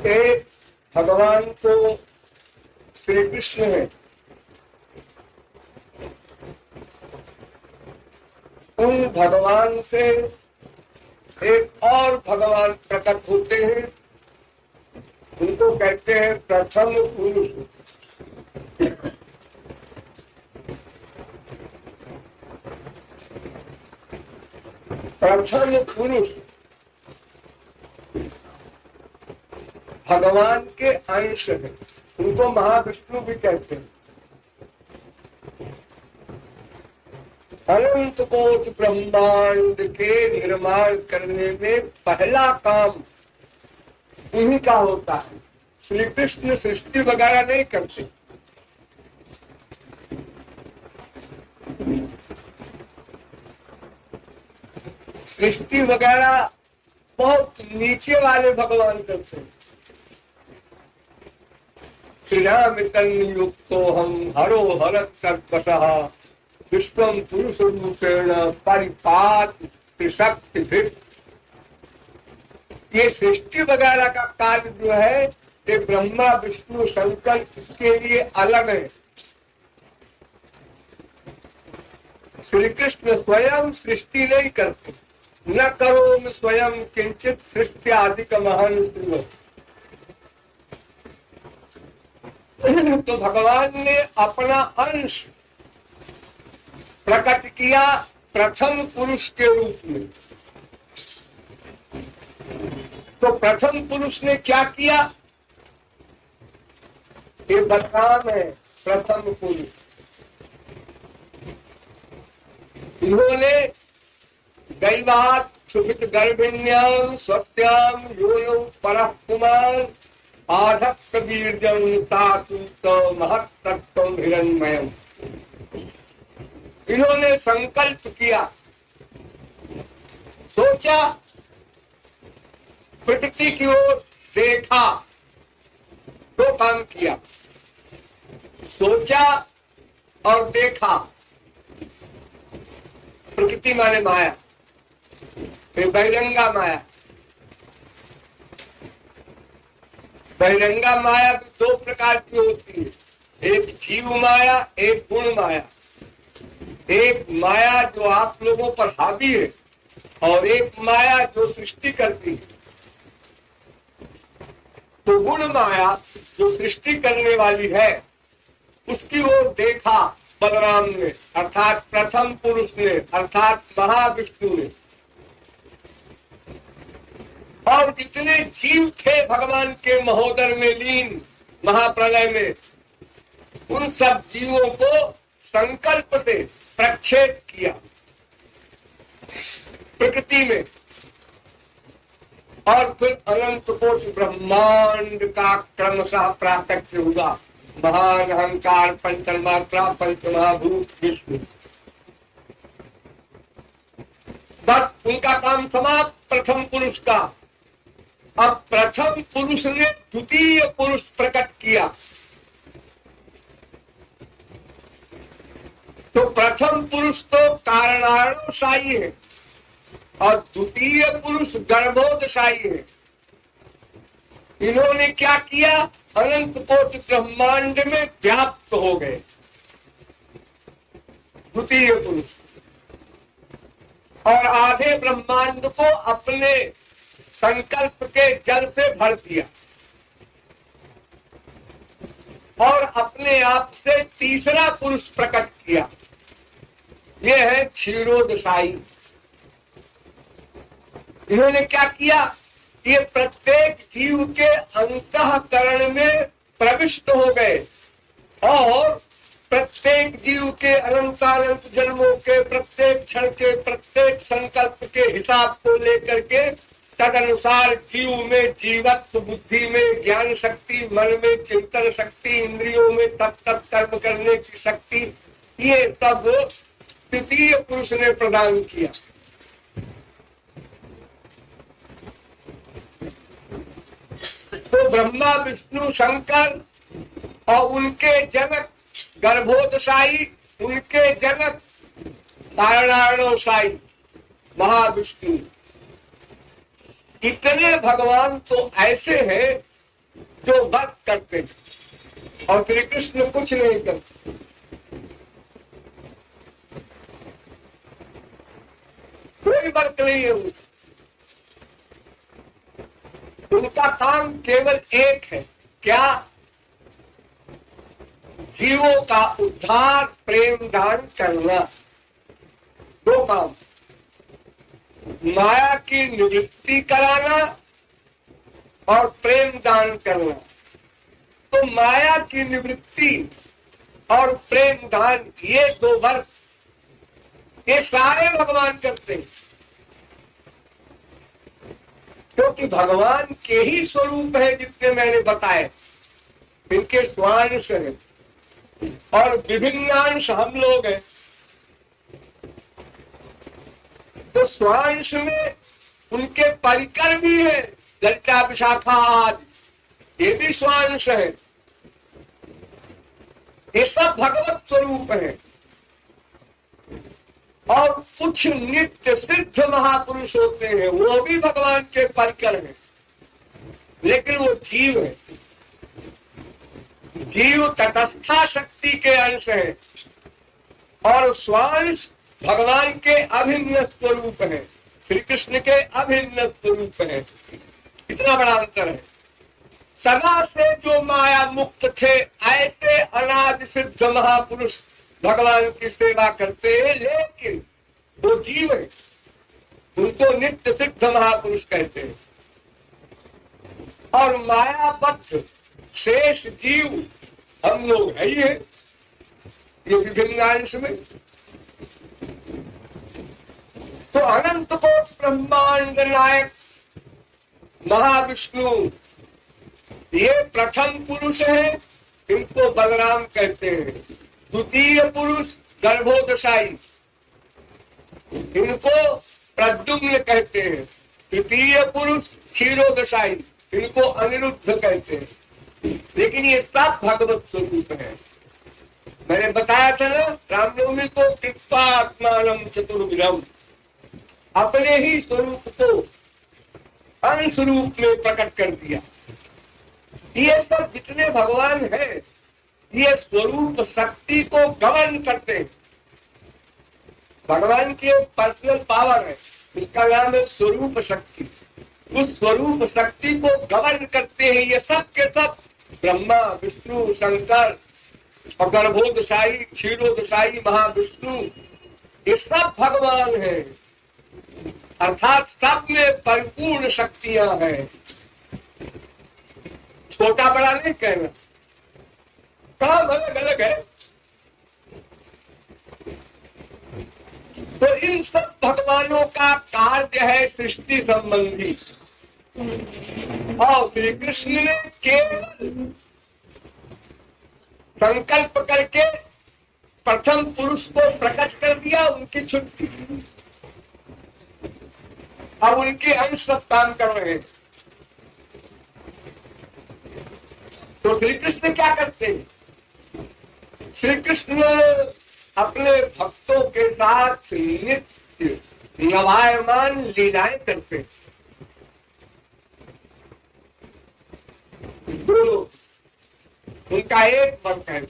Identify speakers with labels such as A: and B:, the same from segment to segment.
A: एक भगवान तो श्री कृष्ण है, उन भगवान से एक और भगवान प्रकट होते हैं, उनको कहते हैं प्रथम पुरुष। प्रथम पुरुष भगवान के अंश है, उनको महाविष्णु भी कहते हैं। अनंत कोटि ब्रह्मांड के निर्माण करने में पहला काम इन्हीं का होता है। श्री कृष्ण सृष्टि वगैरह नहीं करते। सृष्टि वगैरह बहुत नीचे वाले भगवान करते हैं। श्री राम तन्युक्तो हम हरो हरत सर्वशः विश्वम पुरुष रूपेण परिपात त्रिशक्ति भित। ये सृष्टि वगैरह का कार्य जो है ये ब्रह्मा विष्णु शंकर इसके लिए अलग है। श्री कृष्ण स्वयं सृष्टि नहीं करते। न करो स्वयं किंचित सृष्टि आदि का महान सुनो। तो भगवान ने अपना अंश प्रकट किया प्रथम पुरुष के रूप में। तो प्रथम पुरुष ने क्या किया? ये बलराम है प्रथम पुरुष। इन्होंने दैवात क्षुभित गर्भिण्याम स्वस्याम यो यो परः कुमार आधत्त वीर्यं सासूत महत्तत्वं हिरण्मयम्। इन्होंने संकल्प किया, सोचा, प्रकृति की ओर देखा, दो काम किया, सोचा और देखा। प्रकृति माने माया, फिर बहिरंगा माया। बहिरंगा माया भी दो प्रकार की होती है, एक जीव माया, एक गुण माया। एक माया जो आप लोगों पर हावी है और एक माया जो सृष्टि करती है। तो गुण माया जो सृष्टि करने वाली है उसकी ओर देखा बलराम ने, अर्थात प्रथम पुरुष ने, अर्थात महाविष्णु ने। और जितने जीव थे भगवान के महोदर में लीन महाप्रलय में, उन सब जीवों को संकल्प से प्रक्षेप किया प्रकृति में। और फिर अनंत कोटि ब्रह्मांड का क्रमशः प्राकट्य हुआ। महान अहंकार पंचमात्रा पंचमहाभूत विष्णु, बस उनका काम समाप्त प्रथम पुरुष का। अब प्रथम पुरुष ने द्वितीय पुरुष प्रकट किया। तो प्रथम पुरुष तो कारणानुशायी है और द्वितीय पुरुष गर्भोदशायी है। इन्होंने क्या किया? अनंत कोटि ब्रह्मांड में व्याप्त हो गए द्वितीय पुरुष, और आधे ब्रह्मांड को अपने संकल्प के जल से भर दिया और अपने आप से तीसरा पुरुष प्रकट किया। ये है क्षीरोदशाई। इन्होंने क्या किया? ये प्रत्येक जीव के अंतःकरण में प्रविष्ट हो गए और प्रत्येक जीव के अनंतानंत जन्मों के प्रत्येक क्षण के प्रत्येक संकल्प के हिसाब को लेकर के तदनुसार जीव में जीवत्व, बुद्धि में ज्ञान शक्ति, मन में चिंतन शक्ति, इंद्रियों में तत्त कर्म करने की शक्ति, ये सब तृतीय पुरुष ने प्रदान किया। तो ब्रह्मा विष्णु शंकर और उनके जनक गर्भोदशाई, उनके जनक कारणानुशायी महाविष्णु, इतने भगवान तो ऐसे हैं जो वर्क करते हैं, और श्री कृष्ण कुछ नहीं करते। कोई वर्क नहीं है उनका काम केवल एक है, क्या? जीवों का उद्धार, प्रेम दान करना। दो काम, माया की निवृत्ति कराना और प्रेम दान करना। तो माया की निवृत्ति और प्रेम दान, ये दो वर्ग, ये सारे भगवान करते हैं, क्योंकि भगवान के ही स्वरूप है जितने मैंने बताए। इनके स्वांश हैं और विभिन्नांश हम लोग हैं। तो स्वांश में उनके परिकर भी है, ललिता विशाखा आदि, ये भी स्वांश है। ये सब भगवत स्वरूप है। और कुछ नित्य सिद्ध महापुरुष होते हैं, वो भी भगवान के परिकर हैं, लेकिन वो जीव है। जीव तटस्था शक्ति के अंश है और स्वांश भगवान के अभिन्न स्वरूप है, श्री कृष्ण के अभिन्न स्वरूप है। इतना बड़ा अंतर है। सदा से जो माया मुक्त थे, ऐसे अनादि सिद्ध महापुरुष भगवान की सेवा करते हैं, लेकिन वो जीव है, उनको नित्य सिद्ध महापुरुष कहते हैं। और मायाबद्ध शेष जीव हम लोग है ही है, ये विभिन्न अंश में। तो अनंत कोटि ब्रह्मांड नायक महाविष्णु, ये प्रथम पुरुष है, इनको बलराम कहते हैं। द्वितीय पुरुष गर्भोदशाई, इनको प्रद्युम्न कहते हैं। तृतीय पुरुष क्षीरोदशाई, इनको अनिरुद्ध कहते हैं। लेकिन ये सब भगवत स्वरूप है। मैंने बताया था ना, रामनवमी को कृत्वात्मानं चतुर्विधम्, अपने ही स्वरूप को अंश रूप में प्रकट कर दिया। ये सब जितने भगवान हैं, ये स्वरूप शक्ति को गवर्न करते हैं। भगवान की एक पर्सनल पावर है, इसका नाम है स्वरूप शक्ति। उस स्वरूप शक्ति को गवर्न करते हैं ये सब के सब, ब्रह्मा, विष्णु, शंकर और गर्भोदशाई, क्षीरोदशाई महाविष्णु, ये सब भगवान हैं। अर्थात सब में परिपूर्ण शक्तियां हैं। छोटा बड़ा नहीं कहना, काम अलग अलग है। तो इन सब भगवानों का कार्य है सृष्टि संबंधी, और श्री कृष्ण ने केवल संकल्प करके प्रथम पुरुष को प्रकट कर दिया, उनकी छुट्टी। अब उनके अंश सब काम कर रहे हैं। तो श्री कृष्ण क्या करते हैं? श्री कृष्ण अपने भक्तों के साथ नित्य नवायमान लीलाएं करते हैं। दोनों, उनका एक वर्ग है,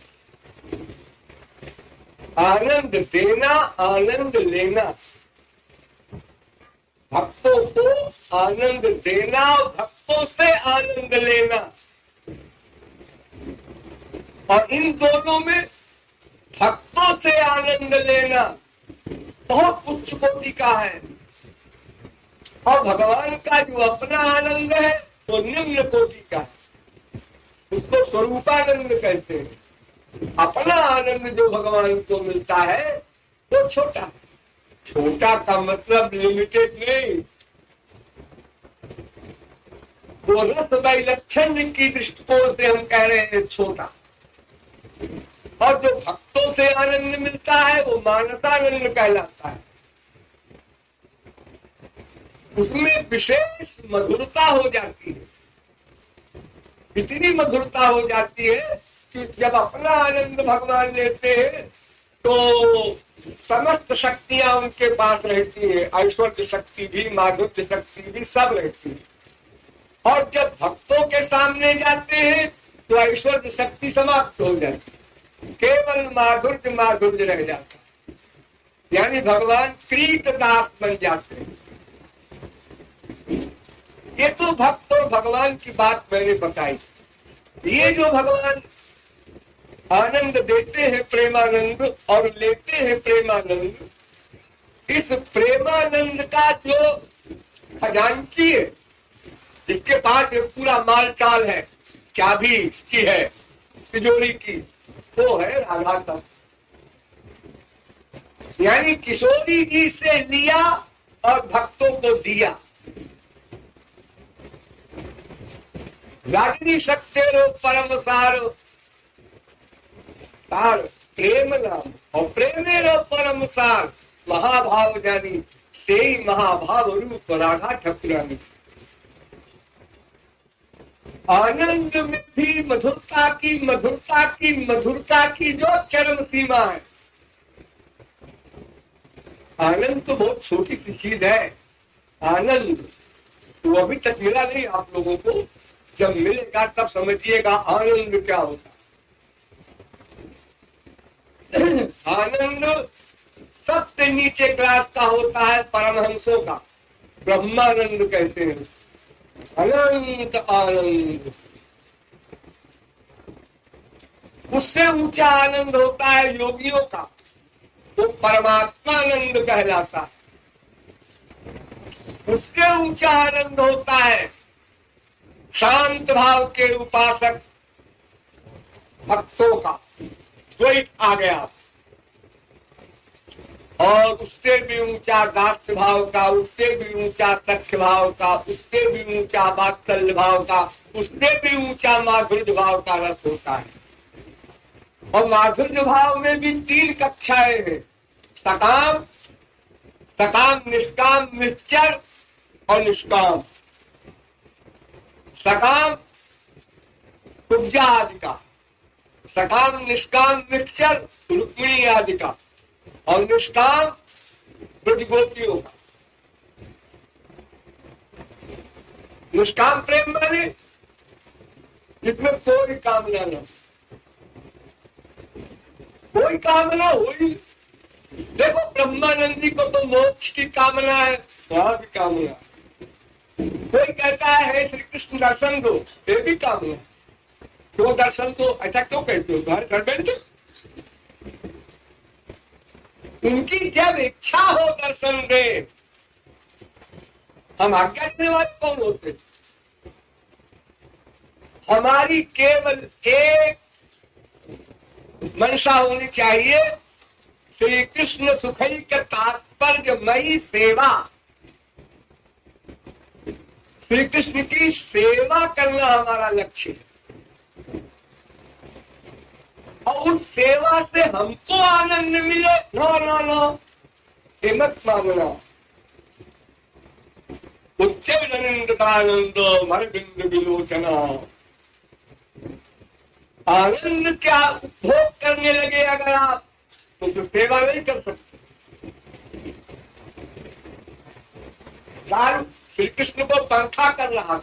A: आनंद देना, आनंद लेना। भक्तों को आनंद देना, भक्तों से आनंद लेना। और इन दोनों में भक्तों से आनंद लेना बहुत उच्च कोटि का है, और भगवान का जो अपना आनंद है वो निम्न कोटि का है। उसको स्वरूपानंद कहते हैं। अपना आनंद जो भगवान को मिलता है वो छोटा है। छोटा का मतलब लिमिटेड नहीं, वो रस वैलक्षण्य की दृष्टिकोण से हम कह रहे हैं छोटा। और जो भक्तों से आनंद मिलता है वो मानसानंद कहलाता है। उसमें विशेष मधुरता हो जाती है, इतनी मधुरता हो जाती है कि जब अपना आनंद भगवान लेते हैं तो समस्त शक्तियां उनके पास रहती है। ऐश्वर्य शक्ति भी, माधुर्य शक्ति भी, सब रहती है। और जब भक्तों के सामने जाते हैं तो ऐश्वर्य शक्ति समाप्त हो जाती है, केवल माधुर्य माधुर्य रह जाता है, यानी भगवान कृतदास बन जाते हैं। ये तो भक्त और भगवान की बात मैंने बताई। ये जो भगवान आनंद देते हैं प्रेमानंद और लेते हैं प्रेमानंद, इस प्रेमानंद का जो खजांची है, जिसके पास पूरा माल टाल है, चाबी इसकी है तिजोरी की, वो है राधा तत्व। यानी किशोरी जी से लिया और भक्तों को दिया। रागिनी शक्तेरो परम सार तार प्रेम नाम और प्रेमेरो परम सार महाभाव जानी से ही महाभाव रूप राधा ठाकुरानी। आनंद में भी मधुरता की जो चरम सीमा है। आनंद तो बहुत छोटी सी चीज है। आनंद वो अभी तक मिला नहीं आप लोगों को, जब मिलेगा तब समझिएगा आनंद क्या होता है। आनंद सबसे नीचे क्लास का होता है परमहंसों का, ब्रह्मानंद कहते हैं, अनंत आनंद। उससे ऊंचा आनंद होता है योगियों का, वो परमात्मानंद कहलाता है। उससे ऊंचा आनंद होता है शांत भाव के उपासक भक्तों का, द्वैत आ गया। और उससे भी ऊंचा दास्य भाव का, उससे भी ऊंचा सख्य भाव का, उससे भी ऊंचा वात्सल्य भाव का, उससे भी ऊंचा माधुर्य भाव का रस होता है। और माधुर्य भाव में भी 3 कक्षाएं हैं, सकाम, सकाम निष्काम निश्चर और निष्काम। सकाम कुब्जा आदि का, सकाम निष्काम निश्चर रुक्मिणी आदि का, और निष्काम ब्रजगोपियों का। निष्काम प्रेम माने जिसमें कोई कामना न, कोई कामना हुई। देखो ब्रह्मानंदी को तो मोक्ष की कामना है, वहां भी कामना है। कोई कहता है श्री कृष्ण दर्शन दो, ये भी कामना। तो दर्शन दो ऐसा क्यों कहते हो, तुम्हारे घर बैठे। उनकी जब इच्छा हो दर्शन दे। हम आज्ञा देने वाले कौन होते? हमारी केवल एक मंशा होनी चाहिए, श्री कृष्ण सुखई के तात्पर्यमयी सेवा। श्री कृष्ण की सेवा करना हमारा लक्ष्य है, और उस सेवा से हमको आनंद मिले। नो ये मत मांगना। उच्चैनंदानंद मरबिंद विलोचना। आनंद क्या उपभोग करने लगे अगर आप, तो सेवा नहीं कर सकते। लाल श्री कृष्ण को पंखा कर रहा था,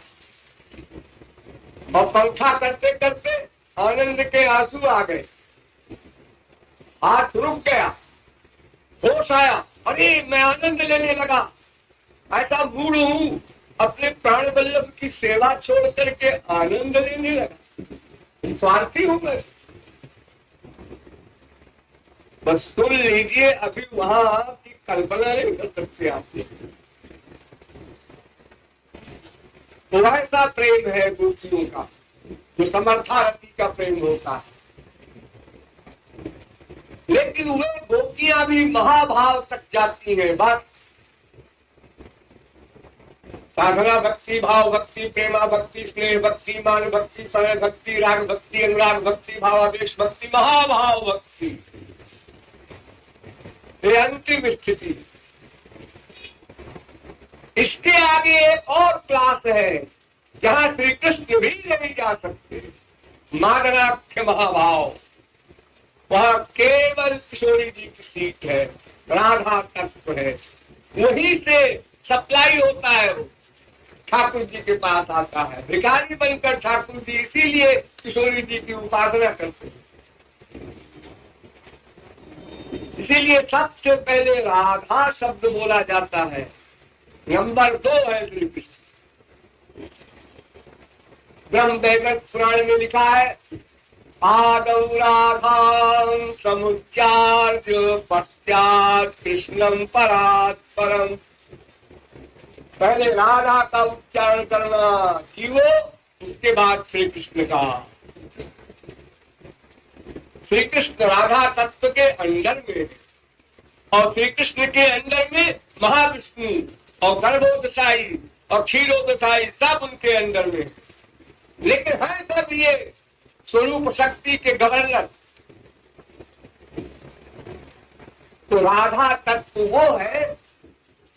A: और पंखा करते करते आनंद के आंसू आ गए, हाथ रुक गया, होश आया, अरे मैं आनंद लेने लगा। ऐसा मूड हूं, अपने प्राण वल्लभ की सेवा छोड़ करके आनंद लेने लगा। स्वार्थी हूं मैं। बस सुन लीजिए, अभी वहां की कल्पना नहीं कर सकते आप। तो ऐसा प्रेम है गोपियों का, जो समर्थारती का प्रेम होता है। लेकिन वे गोपियां भी महाभाव तक जाती हैं। बस साधना भक्ति, भाव भक्ति, प्रेमा भक्ति, स्नेह भक्ति, मान भक्ति, प्रणय भक्ति, राग भक्ति, अनुराग भक्ति, भावावेश भक्ति, महाभाव भक्ति, ये अंतिम स्थिति। इसके आगे एक और क्लास है जहां श्री कृष्ण भी नहीं जा सकते, मादनाख्य महाभाव। वहां केवल किशोरी जी की सीट है, राधा तत्व है, वहीं से सप्लाई होता है वो। ठाकुर जी के पास आता है। भिखारी बनकर ठाकुर जी इसीलिए किशोरी जी की उपासना करते हैं। इसीलिए सबसे पहले राधा शब्द बोला जाता है। नंबर 2 है श्री कृष्ण। ब्रह्म वैवर्त पुराण में लिखा है, आदौ राधां समुच्चार्य पश्चात कृष्णम परात् परम। पहले राधा का उच्चारण करना जीवो, उसके बाद श्री कृष्ण का। श्री कृष्ण राधा तत्व के अंदर में और श्री कृष्ण के अंदर में महाविष्णु और गर्भोदशाई और क्षीरोदशाई सब उनके अंदर में। लेकिन है सब ये स्वरूप शक्ति के गवर्नर। तो राधा तत्व वो है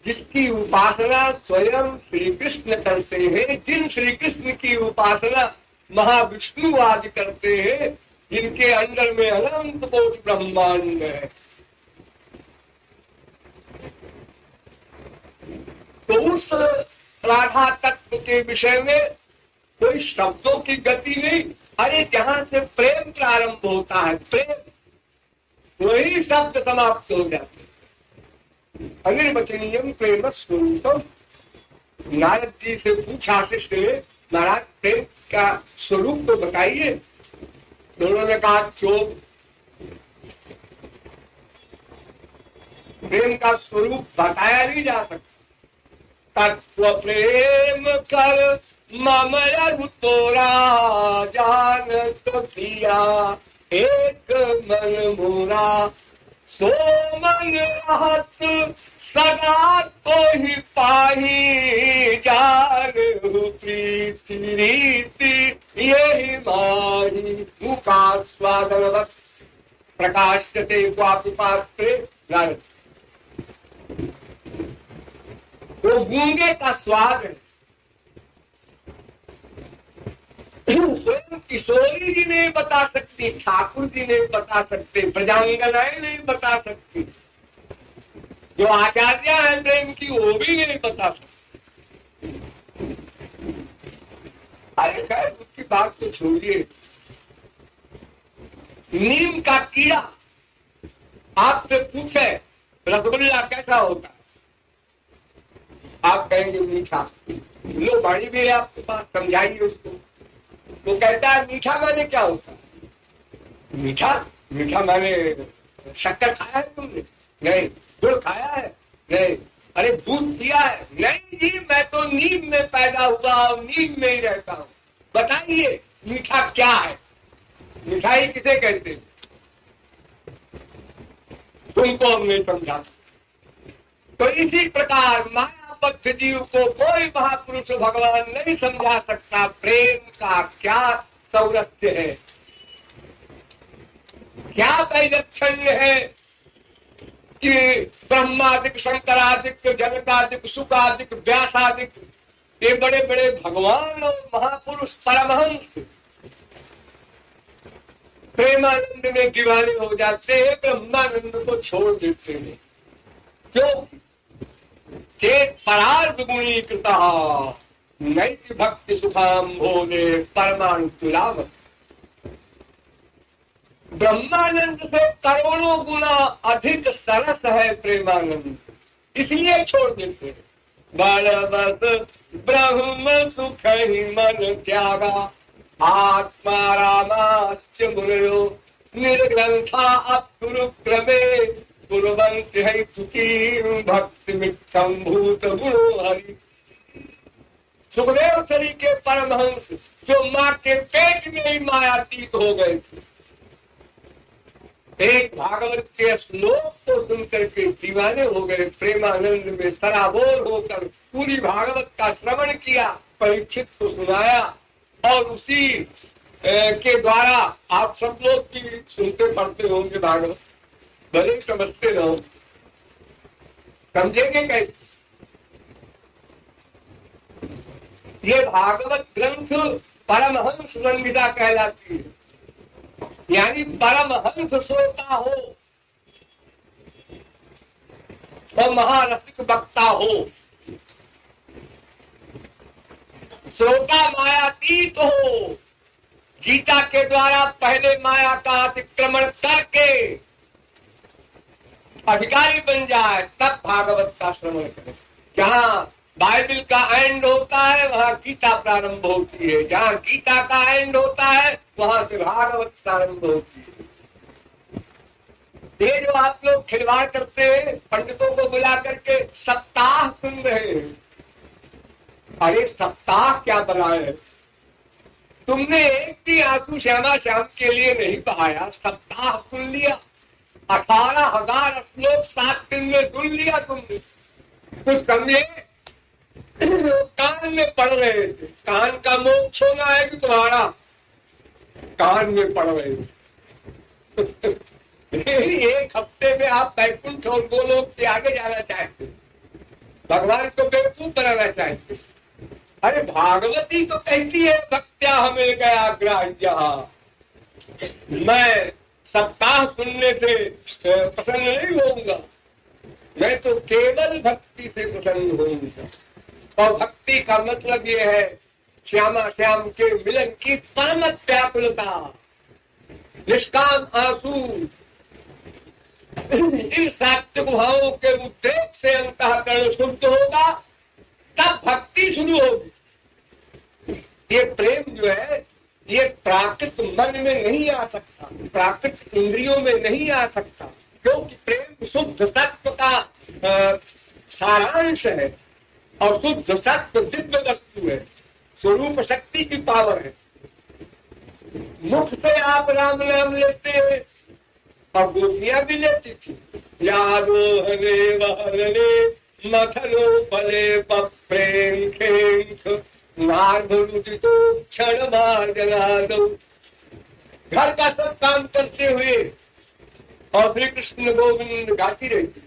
A: जिसकी उपासना स्वयं श्री कृष्ण करते हैं, जिन श्री कृष्ण की उपासना महाविष्णु आदि करते हैं, जिनके अंदर में अनंत कोटि ब्रह्मांड है। तो उस राधा तत्व के विषय में कोई शब्दों की गति नहीं। अरे जहां से प्रेम प्रारंभ होता है, प्रेम, वही शब्द समाप्त हो जाते। अनिर्वचनीयम प्रेम स्वरूपम। नारद जी से पूछा शिष्य ने, महाराज प्रेम का स्वरूप तो बताइए। दोनों ने कहा चोप। प्रेम का स्वरूप बताया नहीं जा सकता। तत्व प्रेम कर ममया तोरा जानत किया, एक मन मोरा सो मन रहत सदा तो ही पाही, जान प्रीति रीति यही माही। मुका स्वादनवत प्रकाश्यते क्वापि पात्रे। वो गूंगे का स्वाद है। स्वयं किशोरी जी नहीं बता सकती, ठाकुर जी नहीं बता सकते, प्रजांगनाएं नहीं बता सकती, जो आचार्य है प्रेम की वो भी नहीं बता सकते। अरे खैर उसकी बात तो छोड़िए। नीम का कीड़ा आपसे पूछे रसगुल्ला कैसा होता है, आप कहेंगे मीठा। लो बाणी भी है आपके पास, समझाइए उसको। वो कहता है मीठा माने क्या होता है? मीठा मीठा माने शक्कर खाया है तुमने? नहीं। गुड़ खाया है? नहीं। अरे दूध पिया है? नहीं जी, मैं तो नीम में पैदा हुआ और नीम में ही रहता हूँ। बताइए मीठा क्या है? मिठाई किसे कहते हैं? तुमको हम नहीं समझा। तो इसी प्रकार माया जीव को कोई महापुरुष भगवान नहीं समझा सकता प्रेम का क्या सौरस्त्य है, क्या वैलक्षण्य है कि ब्रह्मादिक, शंकरादिक, जनकादिक, सुखादिक, व्यासादिक, ये बड़े बड़े भगवान और महापुरुष परमहंस प्रेमानंद में दीवाने हो जाते हैं, ब्रह्मानंद को छोड़ देते हैं। क्यों? चेत परार्थ गुणी कृता नैति भक्ति सुखाम भोले परमाणुलाभ। ब्रह्मानंद से करोड़ों गुना अधिक सरस है प्रेमानंद, इसलिए छोड़ देते हैं। बस ब्रह्म सुख ही मन त्यागा, आत्मा रामाश्च मुनयो निर्ग्रंथा अपुरु क्रमे, कुर्वन्ति है तुकीं भक्ति मिथ्यं भूत गुणो हरि। सुखदेव सरी के परमहंस जो माँ के पेट में ही मायातीत हो गए थे, एक भागवत के श्लोक को सुनकर के दीवाने हो गए, प्रेमानंद में सराबोर होकर पूरी भागवत का श्रवण किया, परीक्षित को सुनाया और उसी के द्वारा आप सब लोग भी सुनते पढ़ते होंगे भागवत, भले समझते रहो। समझेंगे कैसे? ये भागवत ग्रंथ परमहंस संहिता कहलाती है, यानी परमहंस श्रोता हो और महारसिक वक्ता हो श्रोता मायातीत हो, गीता के द्वारा पहले माया का अतिक्रमण करके अधिकारी बन जाए, तब भागवत का श्रवण करे। जहाँ बाइबल का एंड होता है वहाँ गीता प्रारंभ होती है, जहाँ गीता का एंड होता है वहाँ से भागवत प्रारंभ होती है। ये जो आप लोग खिलवाड़ करते हैं, पंडितों को बुला करके सप्ताह सुन रहे हैं, अरे सप्ताह क्या बनाए? तुमने एक भी आंसू श्यामा श्याम के लिए नहीं बहाया, सप्ताह सुन लिया, 18,000 श्लोक 7 दिन में सुन लिया तुमने। कुछ समझे? कान में पढ़ रहे थे, कान का मोक्ष होना है कि तुम्हारा? कान में पढ़ रहे थे। एक हफ्ते में आप बैकुंठ और गोलोक के आगे जाना चाहते, भगवान को बेवकूफ बनाना चाहते। अरे भागवती तो कहती है भक्त्या हमें गया ग्राह्य। मैं सप्ताह सुनने से प्रसन्न नहीं होऊंगा, मैं तो केवल भक्ति से प्रसन्न होऊंगा। और भक्ति का मतलब ये है श्यामा श्याम के मिलन की परम व्याकुलता, निष्काम आंसू। इन सात्विक भावों के उद्रेक से अंतःकरण शुद्ध होगा, तब भक्ति शुरू होगी। ये प्रेम जो है ये प्राकृत मन में नहीं आ सकता, प्राकृत इंद्रियों में नहीं आ सकता, क्योंकि प्रेम शुद्ध सत्व का सारांश है और शुद्ध सत्व दिव्य वस्तु है, स्वरूप शक्ति की पावर है। मुख से आप राम नाम लेते हैं और गोपियां भी लेती थी, यादो हरे वहरे मथनो फले प्रेम खेख नागुदितो क्षण मार्जनादो। घर का सब काम करते हुए और श्री कृष्ण गोविंद गाती रहती,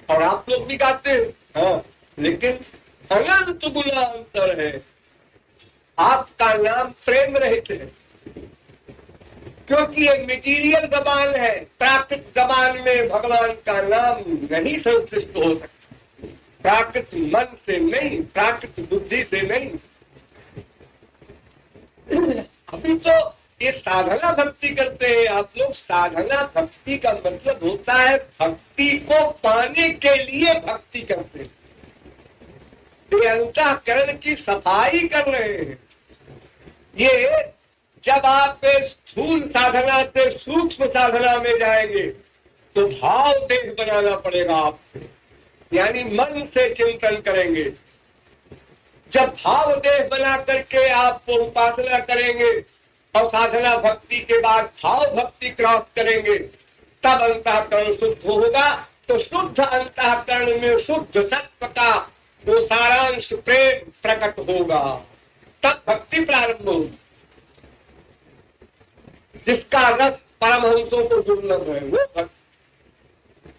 A: और आप लोग भी गाते हैं, हाँ, लेकिन अनंत गुणांतर है। आपका नाम प्रेम रहित है, क्योंकि ये मटीरियल जबान है, प्राकृत जबान में भगवान का नाम नहीं संश्लिष्ट हो सकता, प्राकृत मन से नहीं, प्राकृत बुद्धि से नहीं। अभी तो ये साधना भक्ति करते हैं आप लोग। साधना भक्ति का मतलब होता है भक्ति को पाने के लिए भक्ति करते हैं, ये अंतःकरण की सफाई कर रहे हैं। ये जब आप स्थूल साधना से सूक्ष्म साधना में जाएंगे तो भाव देह बनाना पड़ेगा आपको, यानी मन से चिंतन करेंगे। जब भाव देह बना करके आप उपासना करेंगे और साधना भक्ति के बाद भाव भक्ति क्रॉस करेंगे, तब अंतःकरण शुद्ध होगा। तो शुद्ध अंतःकरण में शुद्ध सत्व का वो सारांश प्रेम प्रकट होगा, तब भक्ति प्रारंभ होगी। जिसका रस परमहंसों को दुर्लभ है वो भक्ति।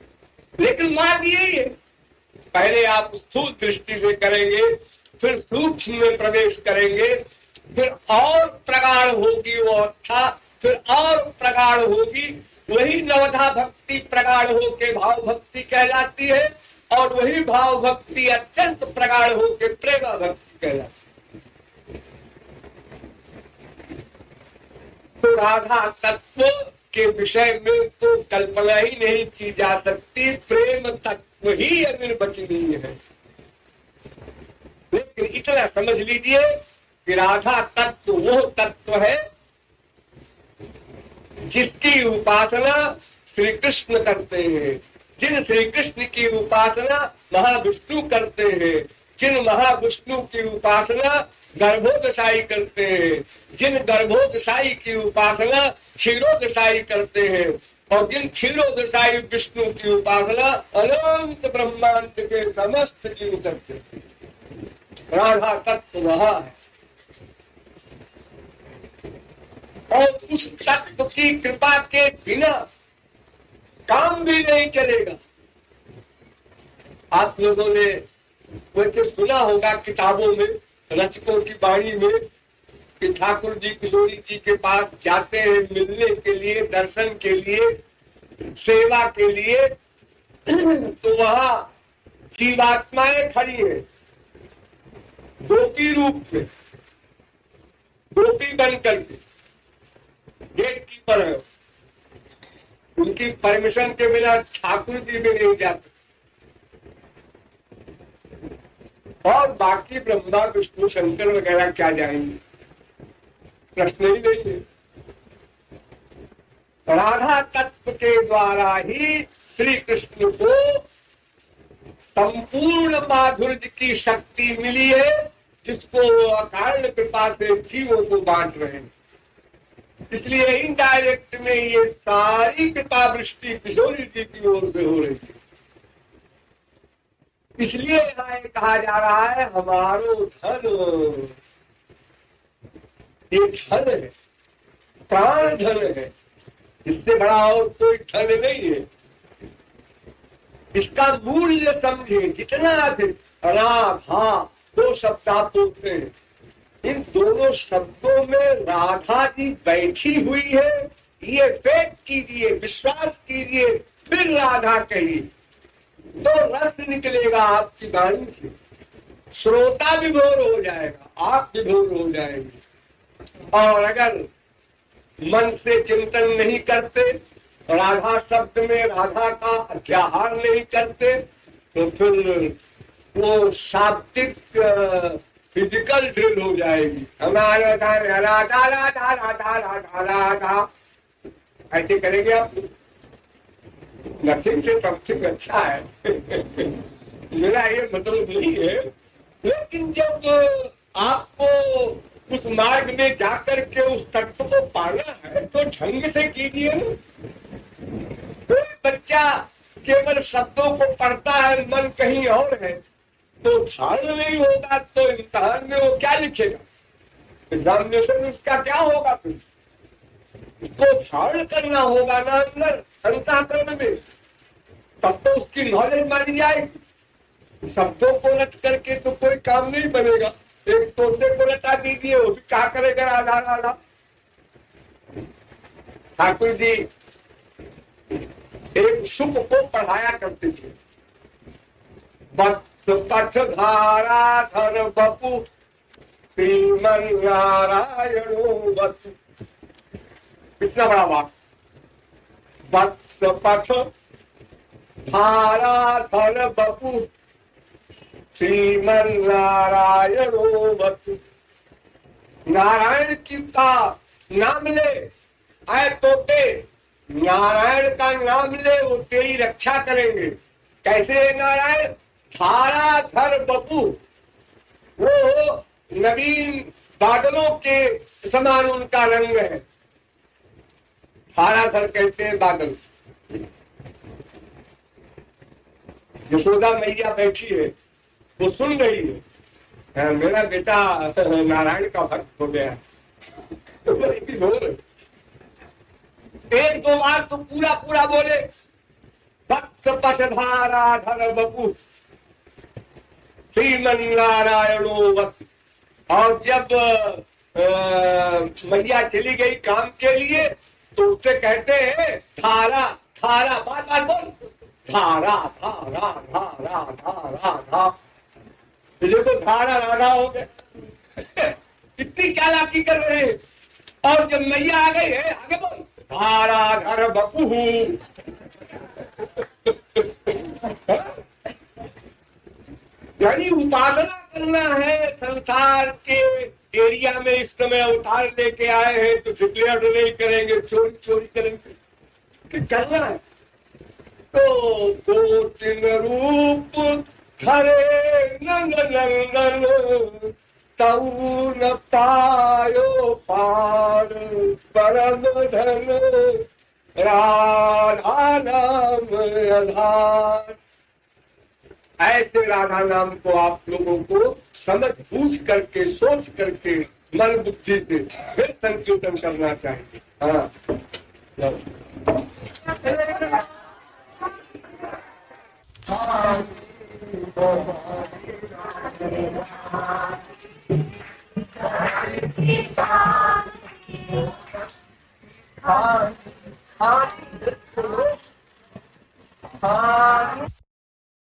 A: लेकिन मार्ग यही है, पहले आप स्थूल दृष्टि से करेंगे, फिर सूक्ष्म में प्रवेश करेंगे, फिर और प्रगाढ़ होगी वो अवस्था, फिर और प्रगाढ़ होगी। वही नवधा भक्ति प्रगाढ़ होके भाव भक्ति कहलाती है, और वही भाव भक्ति अत्यंत प्रगाढ़ होके प्रेमा भक्ति कहलाती है। तो राधा तत्व के विषय में तो कल्पना ही नहीं की जा सकती, प्रेम तत्व ही अनिर्वचनीय है। लेकिन इतना समझ लीजिए कि राधा तत्व वो तत्व है जिसकी उपासना श्री कृष्ण करते हैं, जिन श्री कृष्ण की उपासना महाविष्णु करते हैं, जिन महाविष्णु की उपासना गर्भोदशाई करते हैं, जिन गर्भोदशाई की उपासना क्षीरोदशाई करते हैं, और जिन क्षीरोदशाई विष्णु की उपासना अनंत ब्रह्मांड के समस्त जीव करते हैं। राधा तत्व वह है, और उस तत्व की कृपा के बिना काम भी नहीं चलेगा। आप लोगों ने वैसे सुना होगा किताबों में, रचकों की वाणी में, कि ठाकुर जी किशोरी जी के पास जाते हैं मिलने के लिए, दर्शन के लिए, सेवा के लिए, तो वहां जीवात्माएं खड़ी है। गोपी रूप में, गोपी बन करके गेट कीपर है। उनकी परमिशन के बिना ठाकुर जी भी नहीं जा सकते। और बाकी ब्रह्मा विष्णु शंकर वगैरह क्या जाएंगे, प्रश्न ही नहीं है। राधा तत्व के द्वारा ही श्री कृष्ण को संपूर्ण माधुर्य की शक्ति मिली है, जिसको अकारण कृपा से जीवों को बांट रहे हैं। इसलिए इनडायरेक्ट में ये सारी कृपा वृष्टि किशोरी जी की ओर से हो रही है। इसलिए यहाँ कहा जा रहा है हमारो धन, ये धन है, प्राण धन है, इससे बड़ा और कोई धन नहीं है। इसका मूल्य समझे, जितना अधिक। राधा दो शब्द आप बोलते हैं, इन दोनों शब्दों में राधा जी बैठी हुई है, ये फेक कीजिए, विश्वास कीजिए, फिर राधा कहिए, तो रस निकलेगा आपकी वाणी से। श्रोता विभोर हो जाएगा, आप विभोर हो जाएंगे। और अगर मन से चिंतन नहीं करते, राधा शब्द में राधा का अध्याहार नहीं करते, तो फिर वो शाब्दिक फिजिकल ड्रिल हो जाएगी। हमारा राधा राधा राधा राधा राधा राधा ऐसे करेंगे आप, नथिंग से समथिंग अच्छा है। मेरा ये मतलब नहीं है, लेकिन जब आपको उस मार्ग में जाकर के उस तत्व को पाना है तो ढंग से कीजिए ना। कोई बच्चा केवल शब्दों को पढ़ता है, मन कहीं और है, तो धारण नहीं होगा, तो इम्तिहान में वो क्या लिखेगा, एग्जामिनेशन उसका क्या होगा। फिर उसको धारण करना होगा ना अंदर अंतःकरण में, तब तो उसकी नॉलेज मानी जाएगी। शब्दों को रट करके तो कोई काम नहीं बनेगा। एक तोते को रटा दीजिए, वो भी क्या करेगा राधा राधा। ठाकुर जी एक शुभ को पढ़ाया करते थे, वत्स पथ धारा धर बपु श्रीमन नारायणो वत्स। कितना बड़ा बात, वत्स पथ धारा धर बपु श्रीमन नारायणो वत्स। नारायण की का नाम ले, आए तोते नारायण का नाम ले, वो तेरी रक्षा करेंगे। कैसे है नारायण? धारा धर बपू, वो नवीन बादलों के समान उनका रंग है। धारा धर कहते हैं बादल। यशोदा मैया बैठी है, वो सुन रही है, मेरा बेटा नारायण का भक्त हो गया। तो बड़ी भोर एक दो बार तो पूरा पूरा बोले, भक्त पटधारा धर बपू श्रीमन नारायणो वत्स। और जब मैया चली गई काम के लिए, तो उससे कहते हैं धारा धारा, बार बार बोल, धारा धारा धारा धारा धा। देखो धारा राधा हो गए। इतनी चालाकी कर रहे हैं। और जब मैया आ गई है, आगे बोल, धारा धर बपू। यानी उपासना करना है। संसार के एरिया में इस समय अवतार लेके आए हैं, तो डिक्लेयर नहीं करेंगे, चोरी चोरी करेंगे, कि करना है। तो दो तीन रूप खरे नंद नंदन, तऊ न पायो पार परम धन, राधा नाम आधार। ऐसे राधा नाम को आप लोगों को समझ बूझ करके, सोच करके, मन बुद्धि से फिर संकीर्तन करना चाहिए। हाँ, हाँ।